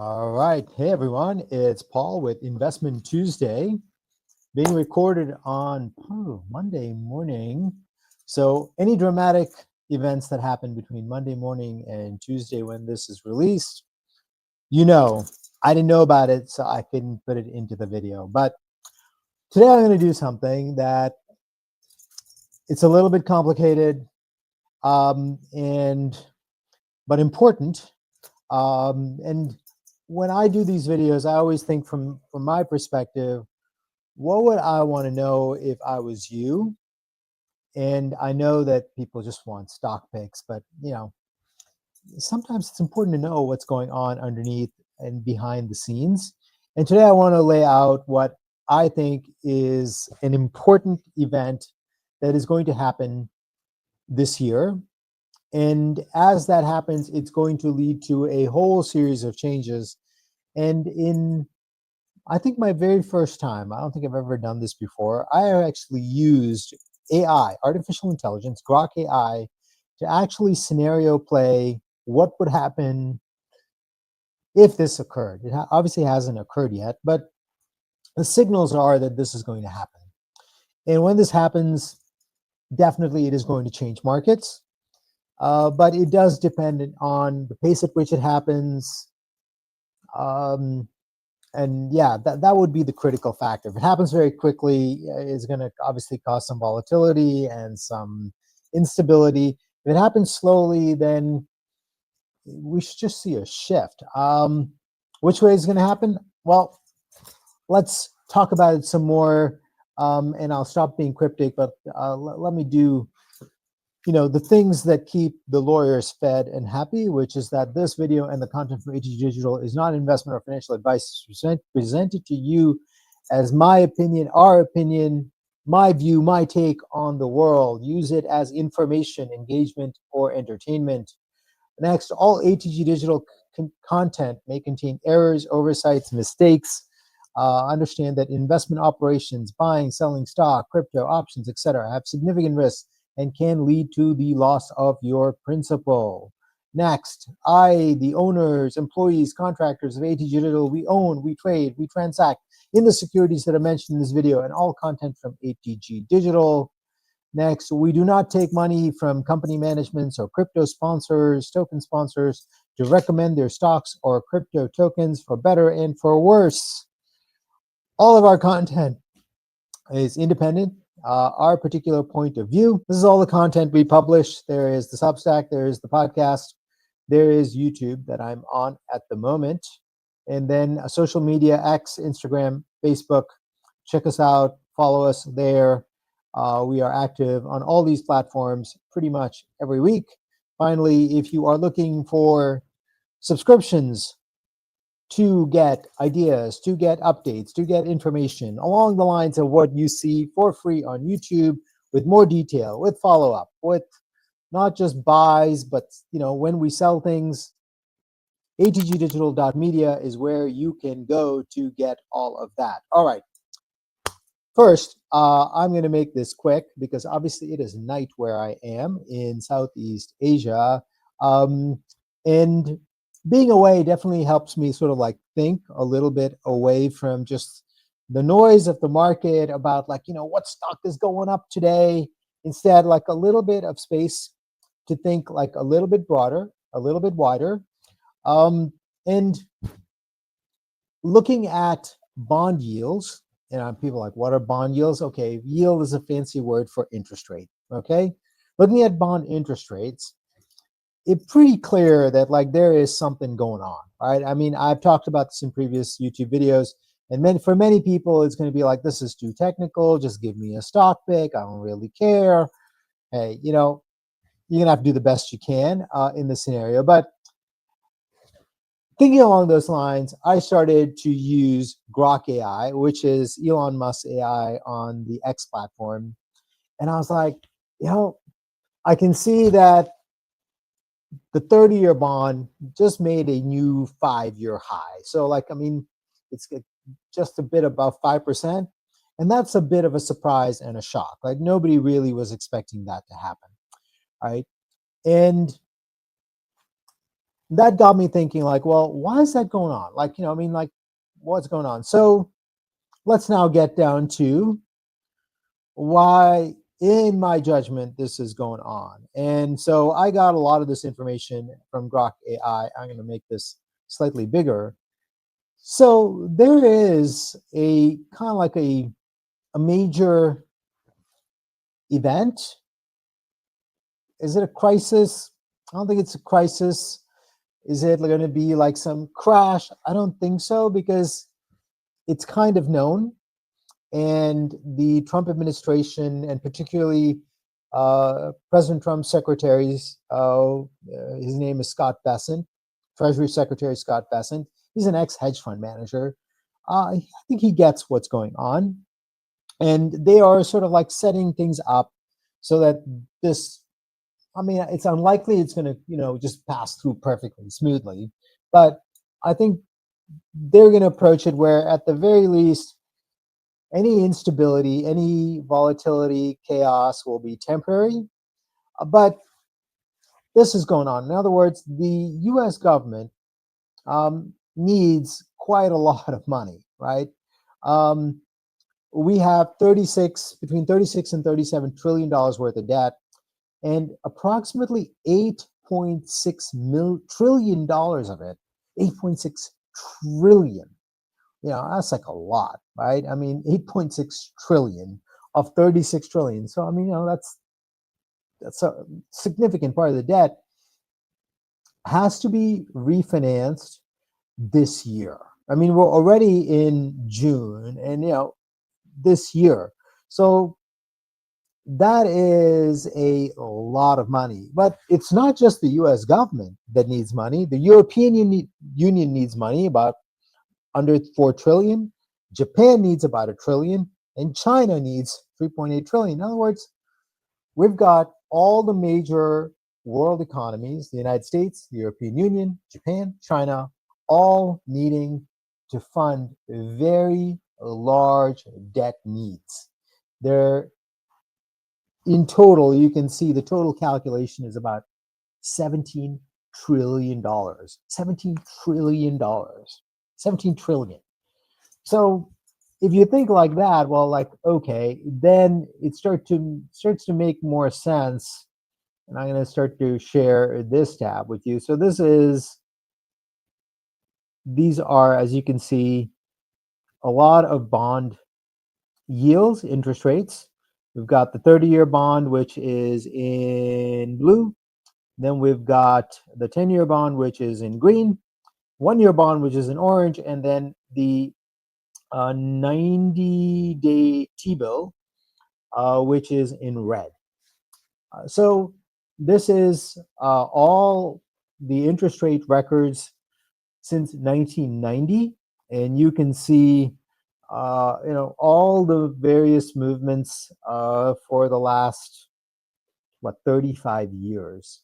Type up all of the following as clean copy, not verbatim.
All right. Hey, everyone. It's Paul with Investment Tuesday, being recorded on Monday morning. So, any dramatic events that happen between Monday morning and Tuesday when this is released, you know, I didn't know about it, so I couldn't put it into the video. But today I'm going to do something that it's a little bit complicated, and but important. And when I do these videos, I always think from my perspective, what would I want to know if I was you? And I know that people just want stock picks, but sometimes it's important to know what's going on underneath and behind the scenes. And today I want to lay out what I think is an important event that is going to happen this year. And as that happens, it's going to lead to a whole series of changes. And I think my very first time, I don't think I've ever done this before, I actually used AI, artificial intelligence, Grok AI, to actually scenario play what would happen if this occurred. It obviously hasn't occurred yet, but the signals are that this is going to happen. And when this happens, definitely it is going to change markets, but it does depend on the pace at which it happens. And yeah, that would be the critical factor. If it happens very quickly, it's going to obviously cause some volatility and some instability. If it happens slowly, then we should just see a shift. Which way is going to happen? Well, let's talk about it some more, and I'll stop being cryptic, but let me do the things that keep the lawyers fed and happy, which is that this video and the content from ATG Digital is not investment or financial advice. It's presented to you as my opinion, our opinion, my view, my take on the world. Use it as information, engagement, or entertainment. Next, all ATG Digital content may contain errors, oversights, mistakes. Understand that investment operations, buying, selling stock, crypto, options, etc., have significant risks and can lead to the loss of your principal. Next, the owners, employees, contractors of ATG Digital, we own, we trade, we transact in the securities that are mentioned in this video and all content from ATG Digital. Next, we do not take money from company managements or crypto sponsors, token sponsors, to recommend their stocks or crypto tokens for better and for worse. All of our content is independent, our particular point of view. This is all the content we publish. There is the Substack, there is the podcast, there is YouTube that I'm on at the moment, and then social media, X, Instagram, Facebook. Check us out, follow us there. We are active on all these platforms pretty much every week. Finally, if you are looking for subscriptions to get ideas, to get updates, to get information along the lines of what you see for free on YouTube, with more detail, with follow-up, with not just buys, but when we sell things, atgdigital.media is where you can go to get all of that. All right. First, I'm going to make this quick because obviously it is night where I am in Southeast Asia. And being away definitely helps me sort of like think a little bit away from just the noise of the market about what stock is going up today. Instead, like a little bit of space to think like a little bit broader, a little bit wider. And looking at bond yields, people are like, what are bond yields? Okay, yield is a fancy word for interest rate, okay? Looking at bond interest rates, it's pretty clear that there is something going on, right? I mean, I've talked about this in previous YouTube videos, and for many people, it's going to be like, this is too technical. Just give me a stock pick. I don't really care. Hey, you're going to have to do the best you can in this scenario. But thinking along those lines, I started to use Grok AI, which is Elon Musk's AI on the X platform. And I was like, I can see that the 30-year bond just made a new 5-year high. So it's just a bit above 5%. And that's a bit of a surprise and a shock. Like nobody really was expecting that to happen, right? And that got me thinking, like, well, why is that going on? Like, I mean, like, what's going on? So let's now get down to why, in my judgment, this is going on. And so I got a lot of this information from Grok AI. I'm going to make this slightly bigger. So there is a kind of like a major event. Is it a crisis? I don't think it's a crisis. Is it going to be like some crash? I don't think so, because it's kind of known. And the Trump administration, and particularly President Trump's secretaries, his name is Scott Bessent, Treasury Secretary Scott Bessent. He's an ex-hedge fund manager. I think he gets what's going on. And they are sort of like setting things up so that this, I mean, it's unlikely it's going to, just pass through perfectly smoothly. But I think they're going to approach it where, at the very least, any instability, any volatility, chaos will be temporary. But this is going on. In other words, the US government needs quite a lot of money, right? Um, we have between 36 and $37 trillion worth of debt, and approximately $8.6 trillion of it, 8.6 trillion. That's like a lot, right? I mean, 8.6 trillion of 36 trillion. So I mean, that's a significant part of the debt has to be refinanced this year. I mean, we're already in June, and this year. So that is a lot of money. But it's not just the US government that needs money. The European Union needs money, about under 4 trillion. Japan needs about 1 trillion, and China needs 3.8 trillion. In other words, we've got all the major world economies, the United States, the European Union, Japan, China, all needing to fund very large debt needs. They're, in total, you can see the total calculation is about $17 trillion. $17 trillion. 17 trillion. So if you think like that, well, like, okay, then it starts to make more sense. And I'm going to start to share this tab with you. So these are, as you can see, a lot of bond yields, interest rates. We've got the 30-year bond, which is in blue. Then we've got the 10-year bond, which is in green. 1-year bond, which is in orange. And then the 90-day T-bill, which is in red. So this is all the interest rate records since 1990, and you can see all the various movements for the last 35 years.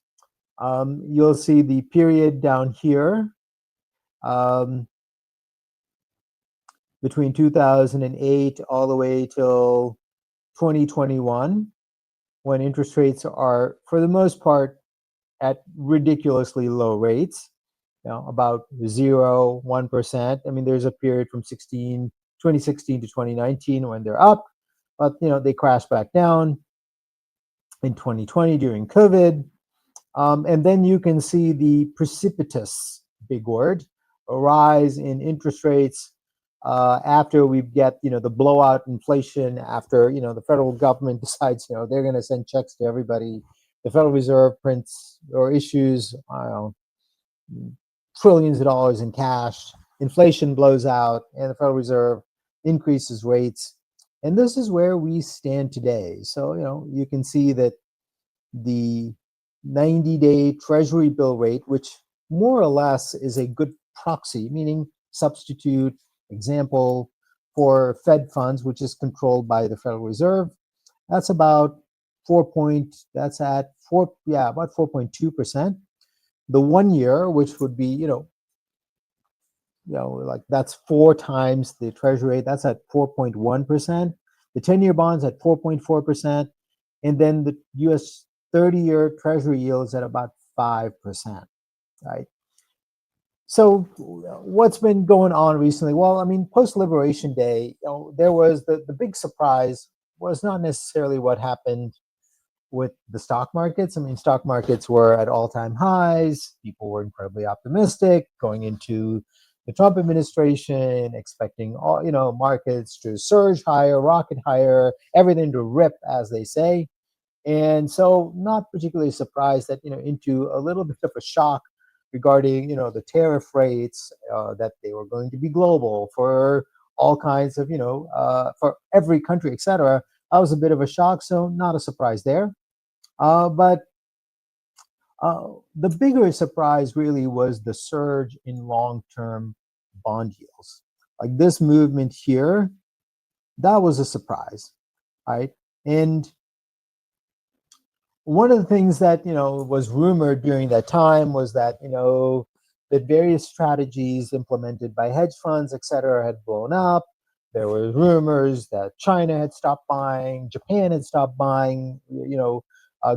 You'll see the period down here between 2008 all the way till 2021, when interest rates are, for the most part, at ridiculously low rates, about 0, 1%. I mean, there's a period from 2016 to 2019 when they're up, but they crash back down in 2020 during COVID. And then you can see the precipitous, big word, a rise in interest rates after we get the blowout inflation, after the federal government decides they're going to send checks to everybody. The Federal Reserve prints or issues, I don't know, trillions of dollars in cash. Inflation blows out, and the Federal Reserve increases rates. And this is where we stand today. So you can see that the 90-day Treasury bill rate, which more or less is a good proxy, meaning substitute example for Fed funds, which is controlled by the Federal Reserve. That's about about 4.2%. The 1 year, which would be, like that's 4 times the Treasury rate, that's at 4.1%. The 10-year bonds at 4.4%, and then the U.S. 30-year Treasury yields at about 5%, right? So, what's been going on recently? Well, I mean, post Liberation Day, there was the big surprise was not necessarily what happened with the stock markets. I mean, stock markets were at all-time highs. People were incredibly optimistic going into the Trump administration, expecting all markets to surge higher, rocket higher, everything to rip, as they say. And so, not particularly surprised that into a little bit of a shock regarding the tariff rates, that they were going to be global for all kinds of for every country, etc. That was a bit of a shock, so not a surprise there. But the bigger surprise really was the surge in long-term bond yields. Like this movement here, that was a surprise, right? And one of the things that was rumored during that time was that that various strategies implemented by hedge funds, et cetera, had blown up. There were rumors that China had stopped buying, Japan had stopped buying,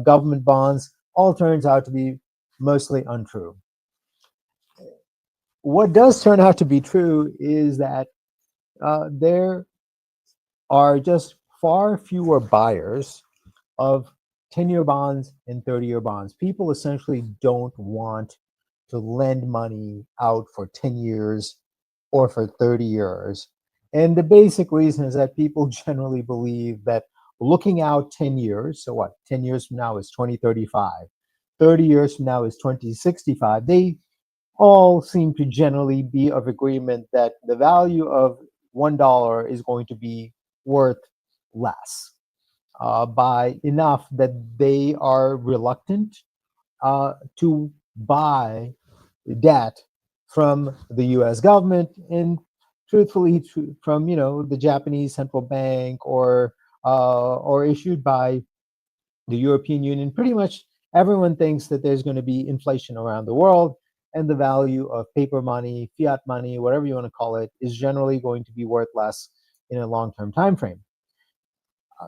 government bonds. All turns out to be mostly untrue. What does turn out to be true is that there are just far fewer buyers of 10-year bonds and 30-year bonds. People essentially don't want to lend money out for 10 years or for 30 years. And the basic reason is that people generally believe that looking out 10 years, so what, 10 years from now is 2035, 30 years from now is 2065, they all seem to generally be of agreement that the value of $1 is going to be worth less by enough that they are reluctant to buy debt from the U.S. government and truthfully from the Japanese central bank or issued by the European Union. Pretty much everyone thinks that there's going to be inflation around the world, and the value of paper money, fiat money, whatever you want to call it, is generally going to be worth less in a long-term time frame.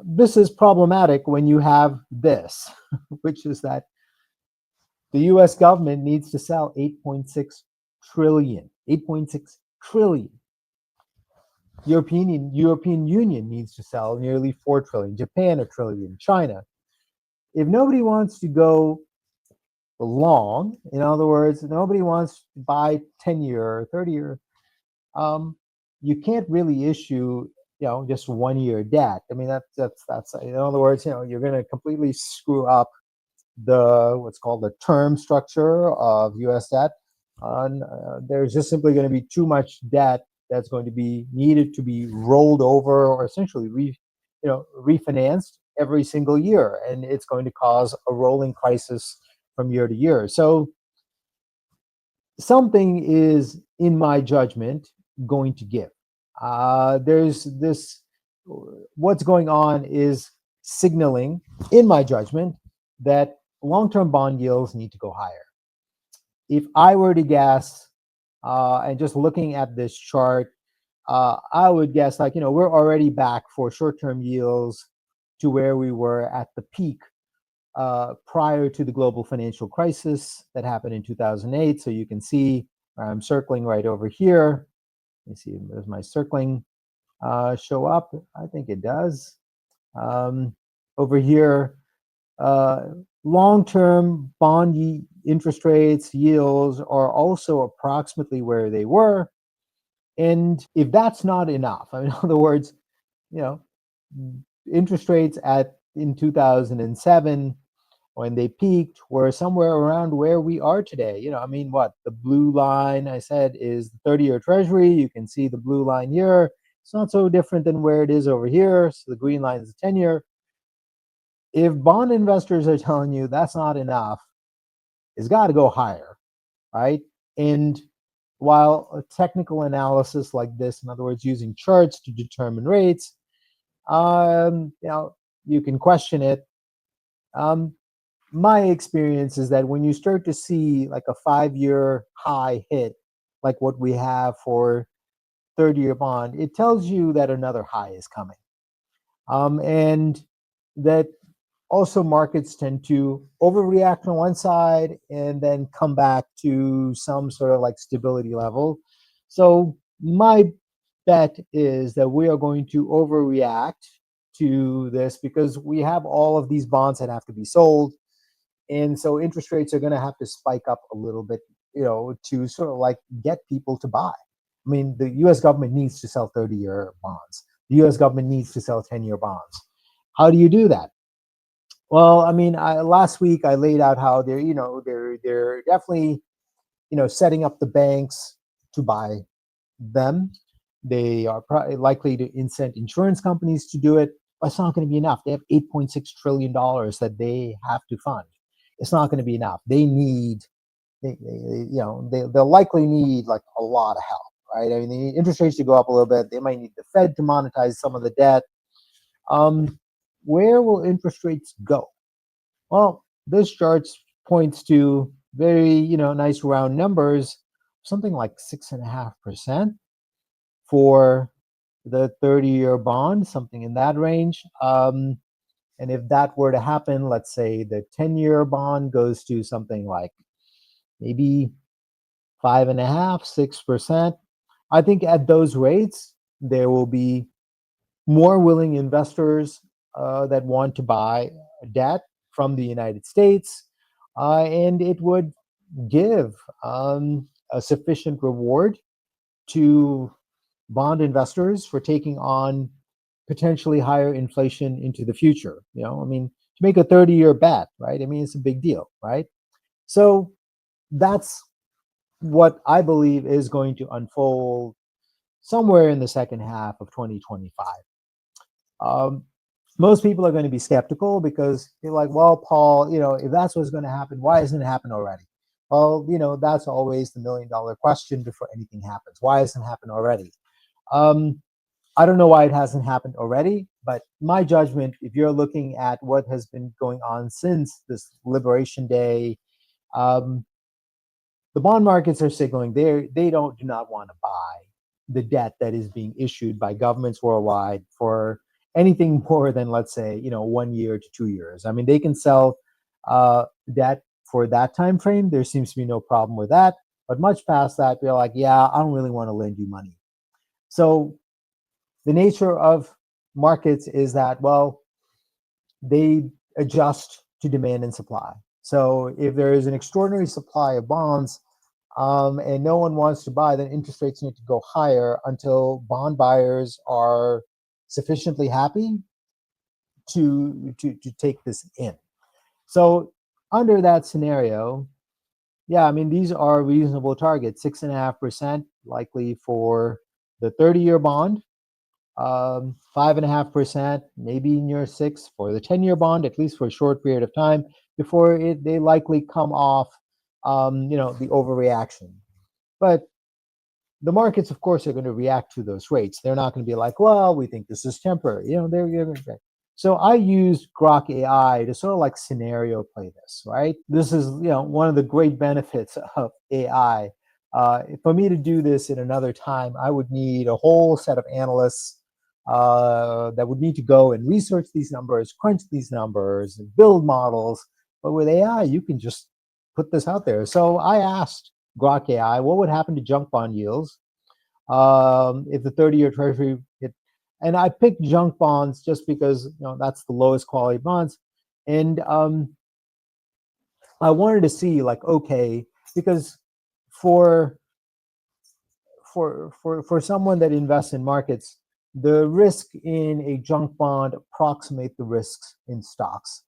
This is problematic when you have this, which is that the US government needs to sell 8.6 trillion. 8.6 trillion. European Union needs to sell nearly 4 trillion. Japan, a trillion. China. If nobody wants to go long, in other words, nobody wants to buy 10-year, 30-year, you can't really issue just 1 year debt. I mean, that's in other words, you're going to completely screw up the what's called the term structure of U.S. debt. There's just simply going to be too much debt that's going to be needed to be rolled over or essentially refinanced every single year, and it's going to cause a rolling crisis from year to year. So something is, in my judgment, going to give. There's this. What's going on is signaling, in my judgment, that long-term bond yields need to go higher. If I were to guess, and just looking at this chart, I would guess we're already back for short-term yields to where we were at the peak prior to the global financial crisis that happened in 2008. So you can see I'm circling right over here. Let me see, does my circling show up? I think it does. Over here, long-term bond interest rates, yields are also approximately where they were. And if that's not enough, I mean, in other words, you know, interest rates in 2007 when they peaked were somewhere around where we are today. I mean, what the blue line I said is the 30-year treasury. You can see the blue line here. It's not so different than where it is over here. So the green line is the 10-year. If bond investors are telling you that's not enough, it's got to go higher, right? And while a technical analysis like this, in other words, using charts to determine rates, you can question it. My experience is that when you start to see like a 5-year high hit, like what we have for 30-year bond, it tells you that another high is coming. And that Also, markets tend to overreact on one side and then come back to some sort of like stability level. So my bet is that we are going to overreact to this because we have all of these bonds that have to be sold, and so interest rates are going to have to spike up a little bit, to sort of like get people to buy. I mean, the US government needs to sell 30-year bonds. The US government needs to sell 10-year bonds. How do you do that? Well, I mean, last week I laid out how they're definitely, setting up the banks to buy them. They are likely to incent insurance companies to do it, but it's not going to be enough. They have $8.6 trillion that they have to fund. It's not going to be enough. They need, they'll likely need like a lot of help, right? I mean, they need interest rates to go up a little bit. They might need the Fed to monetize some of the debt. Where will interest rates go? Well, this chart points to very, nice round numbers, something like 6.5% for the 30-year bond, something in that range. And if that were to happen, let's say the 10-year bond goes to something like maybe 5.5, 6%. I think at those rates, there will be more willing investors that want to buy debt from the United States, and it would give a sufficient reward to bond investors for taking on potentially higher inflation into the future. I mean, to make a 30-year bet, right? I mean, it's a big deal, right? So that's what I believe is going to unfold somewhere in the second half of 2025. Most people are going to be skeptical because they're like, well, Paul, if that's what's going to happen, why hasn't it happened already? Well, that's always the $1 million question before anything happens. Why hasn't it happened already? I don't know why it hasn't happened already, but my judgment, if you're looking at what has been going on since this Liberation Day, um, the bond markets are signaling they do not want to buy the debt that is being issued by governments worldwide for anything more than, let's say, 1 year to 2 years. I mean, they can sell debt for that time frame. There seems to be no problem with that. But much past that, they're like, yeah, I don't really want to lend you money. So the nature of markets is that, well, they adjust to demand and supply. So if there is an extraordinary supply of bonds, and no one wants to buy, then interest rates need to go higher until bond buyers are sufficiently happy to take this in. So under that scenario, yeah, I mean, these are reasonable targets. 6.5% likely for the 30-year bond, 5.5%, maybe near 6 for the 10-year bond, at least for a short period of time before they likely come off, the overreaction. But the markets, of course, are going to react to those rates. They're not going to be like, well, we think this is temporary. So I used Grok AI to sort of like scenario play this, right? This is, one of the great benefits of AI. For me to do this in another time, I would need a whole set of analysts that would need to go and research these numbers, crunch these numbers, and build models. But with AI, you can just put this out there. So I asked Grok AI, what would happen to junk bond yields if the 30-year Treasury hit? And I picked junk bonds just because that's the lowest quality bonds, and I wanted to see, like, okay, because for someone that invests in markets, the risk in a junk bond approximate the risks in stocks.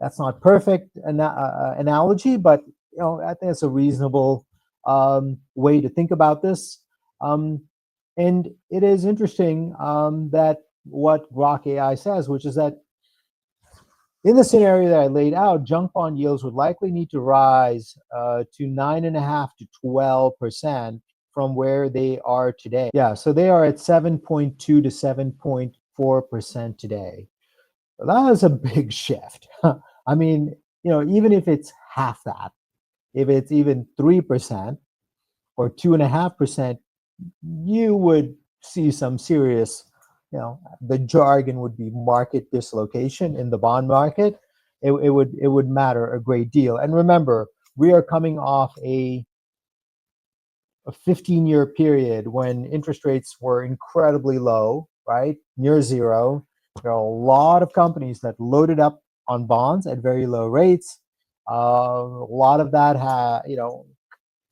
That's not perfect analogy, but I think it's a reasonable way to think about this. And it is interesting that what Grok AI says, which is that in the scenario that I laid out, junk bond yields would likely need to rise to 9.5 to 12% from where they are today. Yeah, so they are at 7.2 to 7.4% today. That is a big shift. I mean, even if it's half that, if it's even 3% or 2.5%, you would see some serious, the jargon would be market dislocation in the bond market. it would matter a great deal. And remember, we are coming off a 15-year period when interest rates were incredibly low, right? Near zero. There are a lot of companies that loaded up on bonds at very low rates. A lot of that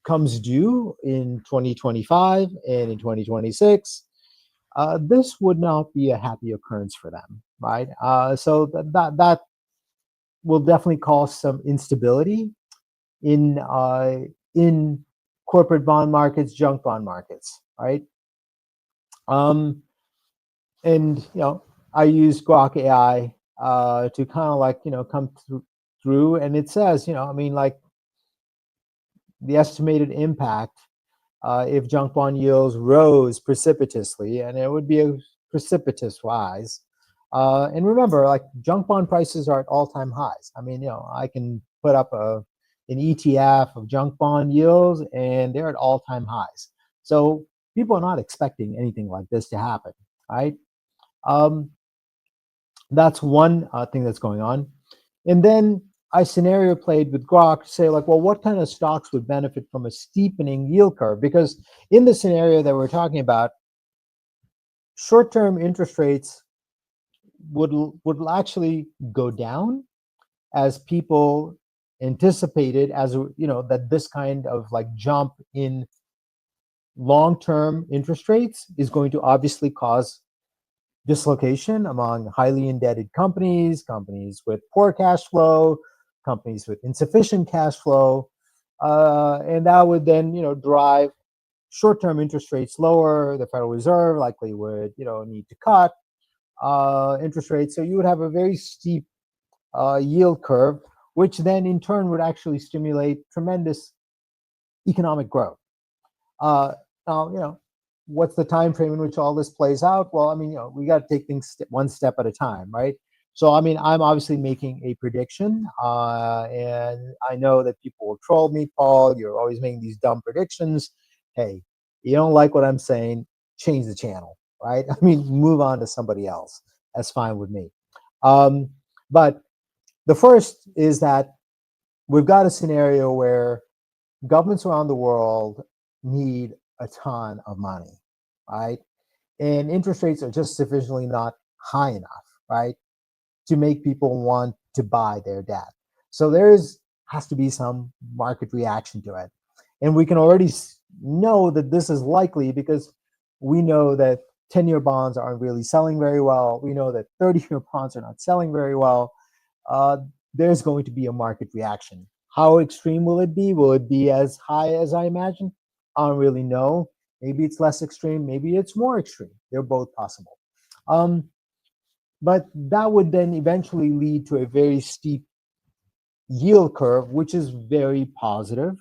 comes due in 2025 and in 2026. This would not be a happy occurrence for them, right? So that will definitely cause some instability in corporate bond markets, junk bond markets, right? Um, and I use Grok AI to kind of like come through, and it says I mean like the estimated impact if junk bond yields rose precipitously, and it would be a precipitous rise. And remember, like junk bond prices are at all-time highs. I mean, I can put up an ETF of junk bond yields, and they're at all-time highs. So people are not expecting anything like this to happen, right? Um, that's one thing that's going on. And then I scenario played with Grok to say, like, well, what kind of stocks would benefit from a steepening yield curve? Because in the scenario that we're talking about, short-term interest rates would actually go down as people anticipated, as that this kind of like jump in long-term interest rates is going to obviously cause dislocation among highly indebted companies, companies with poor cash flow, companies with insufficient cash flow, and that would then, drive short-term interest rates lower. The Federal Reserve likely would, need to cut interest rates. So you would have a very steep yield curve, which then in turn would actually stimulate tremendous economic growth. Now, what's the time frame in which all this plays out? Well, I mean, we got to take things one step at a time, right? So, I mean, I'm obviously making a prediction, and I know that people will troll me, Paul. You're always making these dumb predictions. Hey, you don't like what I'm saying? Change the channel, right? I mean, move on to somebody else. That's fine with me. But the first is that we've got a scenario where governments around the world need a ton of money, right? And interest rates are just sufficiently not high enough, right, to make people want to buy their debt. So has to be some market reaction to it. And we can already know that this is likely because we know that 10-year bonds aren't really selling very well. We know that 30-year bonds are not selling very well. There's going to be a market reaction. How extreme will it be? Will it be as high as I imagine? I don't really know. Maybe it's less extreme. Maybe it's more extreme. They're both possible. But that would then eventually lead to a very steep yield curve, which is very positive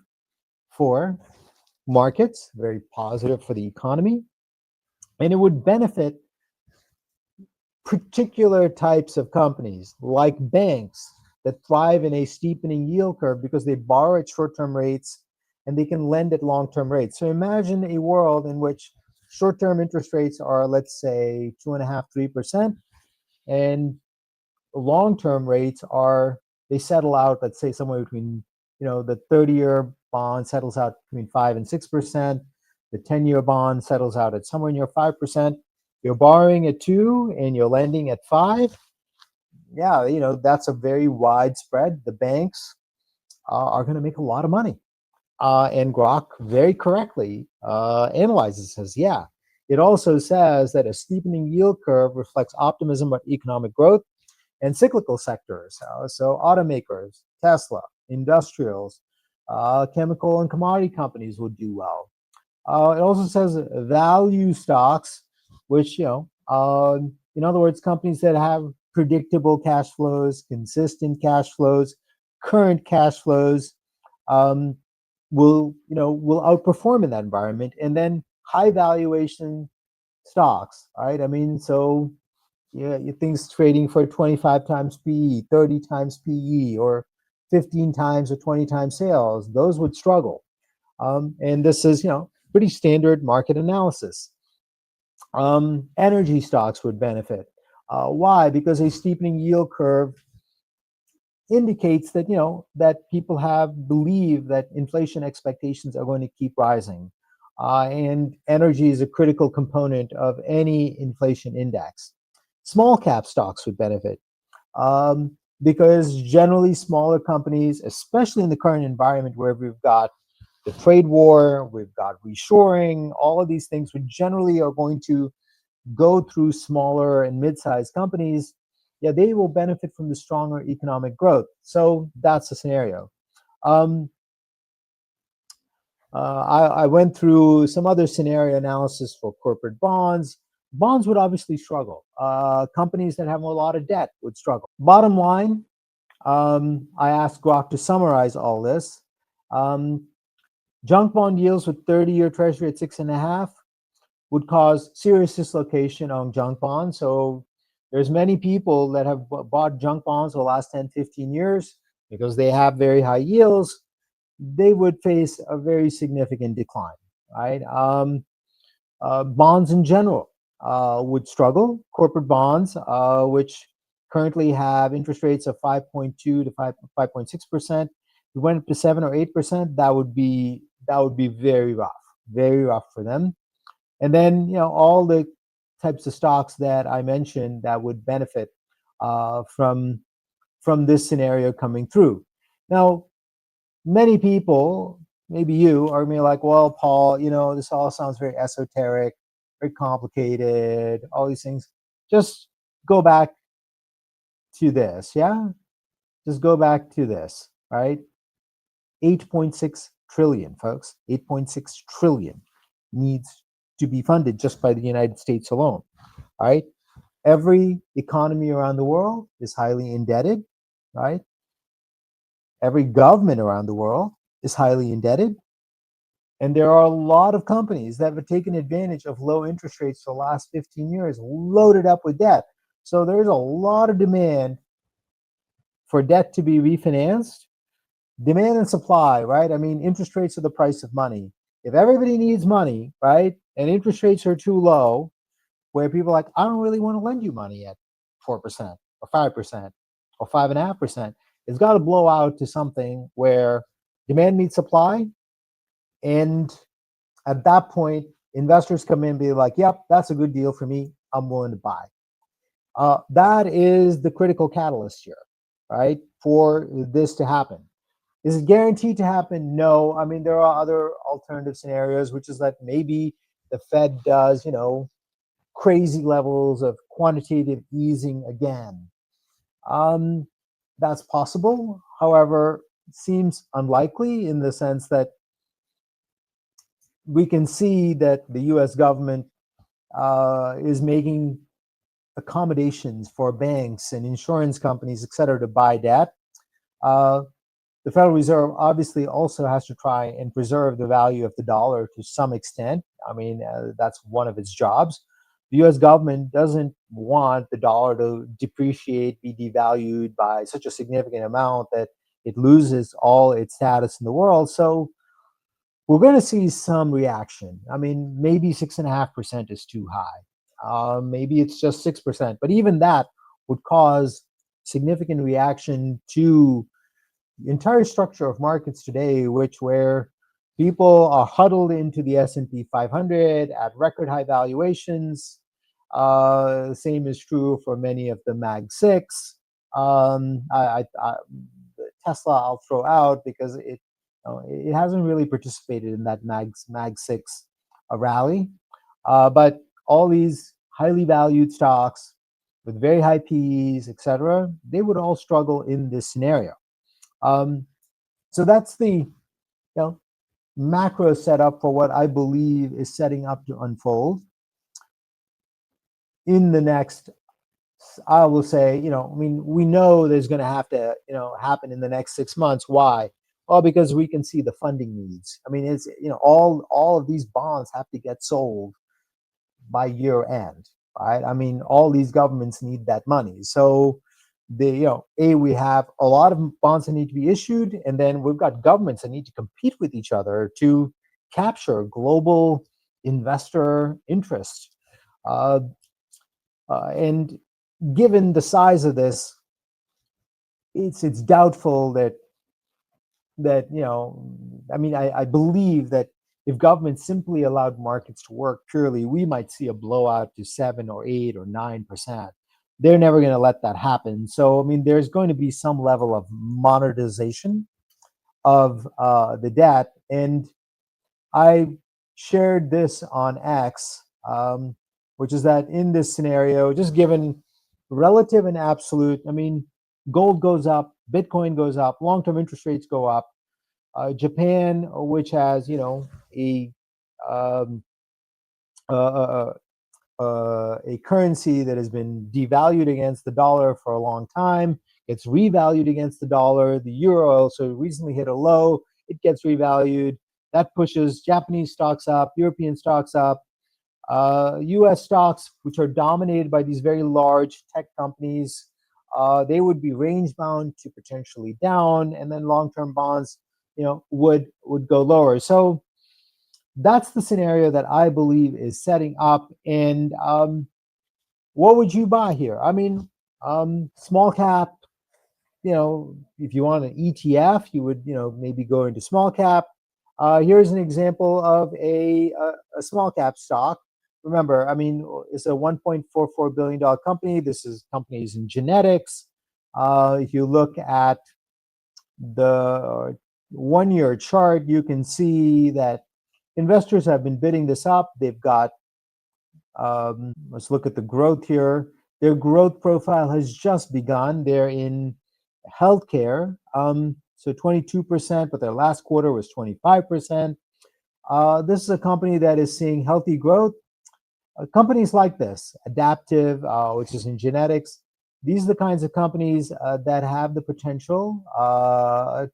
for markets, very positive for the economy, and it would benefit particular types of companies like banks that thrive in a steepening yield curve because they borrow at short-term rates and they can lend at long-term rates. So imagine a world in which short-term interest rates are, let's say, 2.5%, 3%, and long-term rates they settle out, let's say, somewhere between, the 30-year bond settles out between 5 and 6%. The 10-year bond settles out at somewhere near 5%. You're borrowing at 2 and you're lending at 5. Yeah, that's a very wide spread. The banks are going to make a lot of money. And Grok very correctly analyzes, says, yeah. It also says that a steepening yield curve reflects optimism about economic growth and cyclical sectors. So automakers, Tesla, industrials, chemical and commodity companies will do well. It also says value stocks, which, in other words, companies that have predictable cash flows, consistent cash flows, current cash flows, will outperform in that environment. And then high valuation stocks, right? I mean, so things trading for 25 times PE, 30 times PE, or 15 times or 20 times sales, those would struggle. And this is, pretty standard market analysis. Energy stocks would benefit. Why? Because a steepening yield curve indicates that that people have believe that inflation expectations are going to keep rising, and energy is a critical component of any inflation index. Small cap stocks would benefit, because generally smaller companies, especially in the current environment where we've got the trade war, we've got reshoring, all of these things, we generally are going to go through smaller and mid-sized companies. Yeah, they will benefit from the stronger economic growth. So that's the scenario. Um, I went through some other scenario analysis for corporate bonds. Bonds would obviously struggle. Companies that have a lot of debt would struggle. Bottom line, I asked Grok to summarize all this. Um, Junk bond yields with 30-year treasury at 6.5 would cause serious dislocation on junk bonds. So there's many people that have bought junk bonds for the last 10, 15 years because they have very high yields. They would face a very significant decline, right? Bonds in general would struggle. Corporate bonds, which currently have interest rates of 5.2 to 5.6%, if we went up to 7 or 8%, that would be very rough for them. And then all the types of stocks that I mentioned that would benefit from this scenario coming through. Now, many people, maybe you, are maybe like, well, Paul, this all sounds very esoteric, very complicated, all these things. Just go back to this, yeah? Just go back to this, right? 8.6 trillion, folks. 8.6 trillion needs to be funded just by the United States alone, right? Every economy around the world is highly indebted, right? Every government around the world is highly indebted. And there are a lot of companies that have taken advantage of low interest rates for the last 15 years, loaded up with debt. So there's a lot of demand for debt to be refinanced. Demand and supply, right? I mean, interest rates are the price of money. If everybody needs money, right, and interest rates are too low, where people are like, I don't really want to lend you money at 4% or 5% or 5.5%, it's got to blow out to something where demand meets supply. And at that point, investors come in and be like, yep, that's a good deal for me. I'm willing to buy. That is the critical catalyst here, right, for this to happen. Is it guaranteed to happen? No. I mean, there are other alternative scenarios, which is that maybe the Fed does, crazy levels of quantitative easing again. Um, that's possible. However, seems unlikely in the sense that we can see that the U.S. government is making accommodations for banks and insurance companies, et cetera, to buy debt. Uh, the Federal Reserve obviously also has to try and preserve the value of the dollar to some extent. I mean, that's one of its jobs. The US government doesn't want the dollar to depreciate, be devalued by such a significant amount that it loses all its status in the world. So we're going to see some reaction. I mean, maybe 6.5% is too high. Maybe it's just 6%, but even that would cause significant reaction to the entire structure of markets today, where people are huddled into the S&P 500 at record high valuations. Same is true for many of the Mag 6. Tesla I'll throw out because it hasn't really participated in that Mag 6 rally. But all these highly valued stocks with very high PEs, etc., they would all struggle in this scenario. So that's the macro setup for what I believe is setting up to unfold in the next. I will say, I mean, we know there's going to have to, happen in the next 6 months. Why? Well, because we can see the funding needs. I mean, it's all of these bonds have to get sold by year end, right? I mean, all these governments need that money. So we have a lot of bonds that need to be issued, and then we've got governments that need to compete with each other to capture global investor interest. And given the size of this, it's doubtful that I mean, I believe that if government simply allowed markets to work purely, we might see a blowout to 7 or 8 or 9%. They're never going to let that happen. So I mean, there's going to be some level of monetization of the debt. And I shared this on X, which is that in this scenario, just given relative and absolute, I mean, gold goes up, Bitcoin goes up, long-term interest rates go up. Japan, which has a um, uh, a currency that has been devalued against the dollar for a long time, gets revalued against the dollar. The euro also recently hit a low, it gets revalued. That pushes Japanese stocks up, European stocks up, US stocks, which are dominated by these very large tech companies. They would be range bound to potentially down, and then long-term bonds, would go lower. So that's the scenario that I believe is setting up. And what would you buy here? I mean, small cap. If you want an ETF, you would maybe go into small cap. Here's an example of a small cap stock. Remember, I mean, it's a $1.44 billion company. This is companies in genetics. If you look at the 1 year chart, you can see that investors have been bidding this up. They've got, let's look at the growth here. Their growth profile has just begun. They're in healthcare, so 22%, but their last quarter was 25%. This is a company that is seeing healthy growth. Companies like this, Adaptive, which is in genetics, these are the kinds of companies that have the potential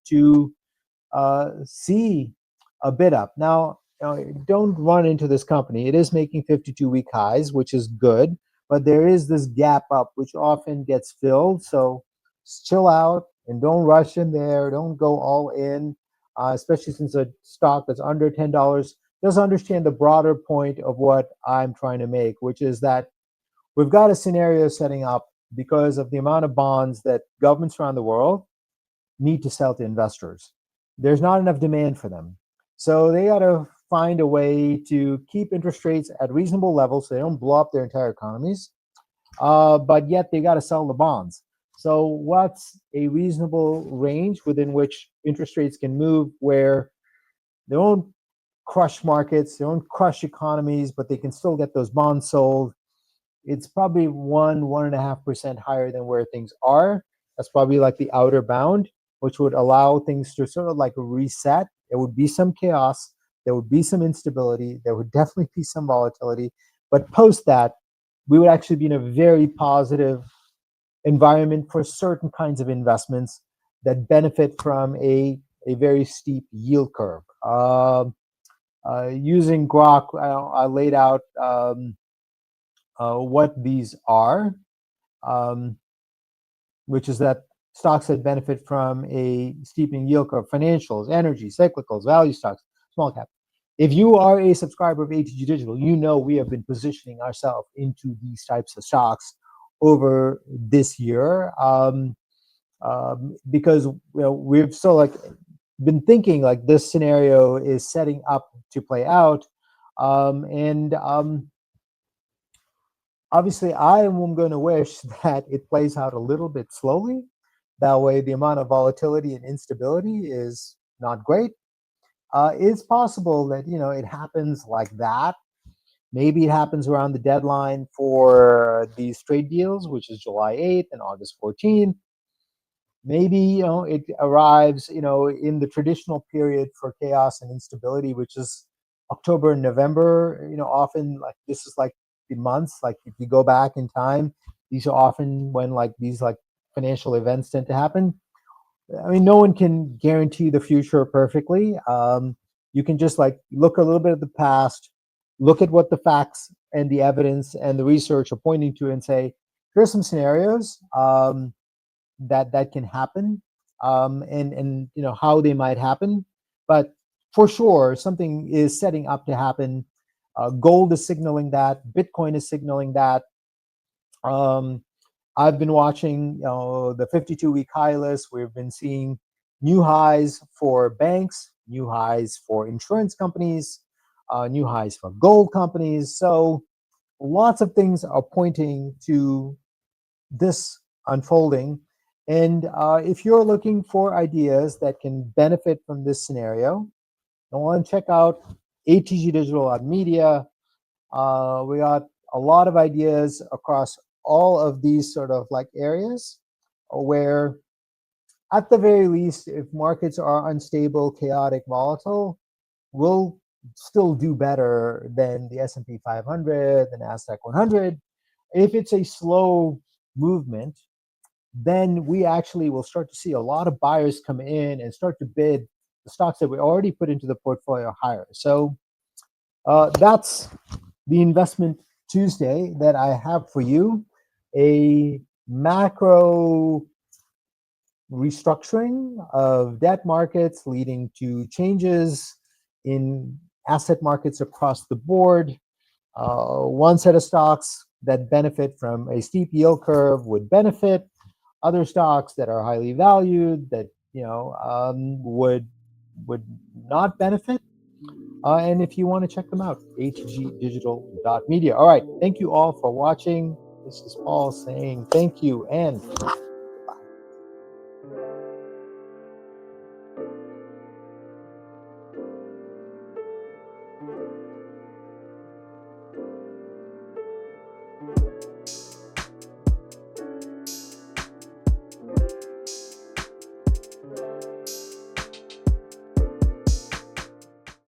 to see a bid up. Now, don't run into this company. It is making 52-week highs, which is good, but there is this gap up, which often gets filled. So chill out and don't rush in there. Don't go all in, especially since a stock that's under $10. Just understand the broader point of what I'm trying to make, which is that we've got a scenario setting up because of the amount of bonds that governments around the world need to sell to investors. There's not enough demand for them. So they got to find a way to keep interest rates at reasonable levels so they don't blow up their entire economies, but yet they got to sell the bonds. So what's a reasonable range within which interest rates can move where they won't crush markets, they won't crush economies, but they can still get those bonds sold? It's probably 1.5% higher than where things are. That's probably like the outer bound, which would allow things to sort of like reset. There would be some chaos, there would be some instability, there would definitely be some volatility. But post that, we would actually be in a very positive environment for certain kinds of investments that benefit from a very steep yield curve. Using Grok, I laid out what these are, um, which is that stocks that benefit from a steepening yield curve: financials, energy, cyclicals, value stocks, small cap. If you are a subscriber of ATG Digital, you know we have been positioning ourselves into these types of stocks over this year, because we've so like been thinking like this scenario is setting up to play out, and obviously, I am going to wish that it plays out a little bit slowly. That way, the amount of volatility and instability is not great. It's possible that it happens like that. Maybe it happens around the deadline for these trade deals, which is July 8th and August 14th. Maybe it arrives in the traditional period for chaos and instability, which is October and November. Often like this is like the months, like if you go back in time, these are often when like these like financial events tend to happen. I mean, no one can guarantee the future perfectly. You can just like look a little bit at the past, look at what the facts and the evidence and the research are pointing to, and say, here's some scenarios that can happen, and how they might happen. But for sure, something is setting up to happen. Gold is signaling that. Bitcoin is signaling that. Um, I've been watching the 52-week high list. We've been seeing new highs for banks, new highs for insurance companies, new highs for gold companies. So lots of things are pointing to this unfolding. And if you're looking for ideas that can benefit from this scenario, I want to check out atgdigital.media. We got a lot of ideas across all of these sort of like areas where, at the very least, if markets are unstable, chaotic, volatile, we'll still do better than the S&P 500, the Nasdaq 100. If it's a slow movement, then we actually will start to see a lot of buyers come in and start to bid the stocks that we already put into the portfolio higher. So that's the investment Tuesday that I have for you. A macro restructuring of debt markets leading to changes in asset markets across the board. One set of stocks that benefit from a steep yield curve would benefit. Other stocks that are highly valued that would not benefit. And if you want to check them out, hgdigital.media. All right. Thank you all for watching. This is Paul saying thank you and